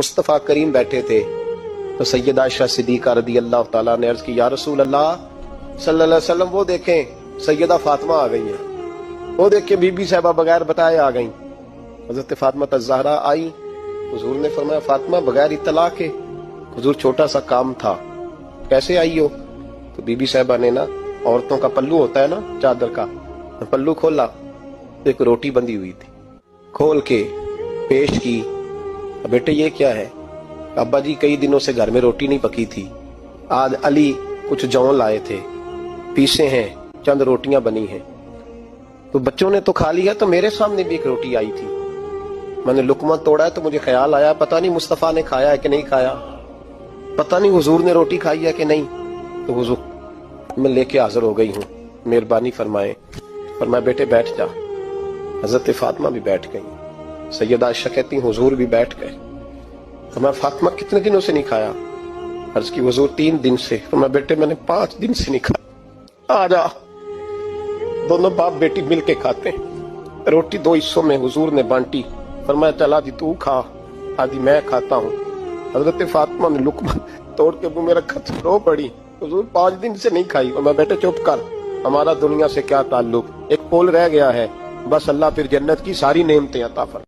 मुस्तफ़ा करीम बैठे थे तो सैयदा आयशा सिद्दीक़ा रदी अल्लाह ताला ने अर्ज की, या रसूल अल्लाह सल्लल्लाहु अलैहि वसल्लम, वो देखें सैयदा फातिमा आ गई है, वो देखें बीबी साहिबा बगैर बताए आ गई। हजरत फातिमा ज़हरा आई, हुजूर ने फरमाया फातिमा बगैर इत्तला के। हुजूर छोटा सा काम था, कैसे आई हो? तो बीबी साहिबा ने ना, औरतों का पल्लू होता है ना चादर का, पल्लू खोला तो एक रोटी बंधी हुई थी, खोल के पेश की। बेटे ये क्या है? अब्बा जी कई दिनों से घर में रोटी नहीं पकी थी, आज अली कुछ जौ लाए थे, पीसे हैं, चंद रोटियां बनी हैं, तो बच्चों ने तो खा लिया, तो मेरे सामने भी एक रोटी आई थी, मैंने लुकमा तोड़ा है तो मुझे ख्याल आया पता नहीं मुस्तफा ने खाया है कि नहीं खाया, पता नहीं हुजूर ने रोटी खाई है कि नहीं, तो हुजूर मैं लेके हाजिर हो गई हूँ, मेहरबानी फरमाए। फरमाया बेटे बैठ जा। हजरत फातिमा भी बैठ गई। सैयदा आयशा कहती हुजूर भी बैठ गए। फरमाया फातिमा कितने दिनों से नहीं खाया? अर्ज की हुजूर 3 दिन से। फरमाया बेटे मैंने 5 दिन से नहीं खाया, आ जा। दोनों बाप बेटी मिल के खाते हैं। रोटी 2 हिस्सों में हुजूर ने बांटी। फरमाया चल आदि तू खा, आदि मैं खाता हूँ। हजरत फातिमा ने लुकमा तोड़ के मुंह में रखा, रो पड़ी, हुजूर 5 दिन से नहीं खाई। और मैं बेटे चुप कर, हमारा दुनिया से क्या ताल्लुक, एक पोल रह गया है, बस अल्लाह फिर जन्नत की सारी नेमतें अता फरमाए।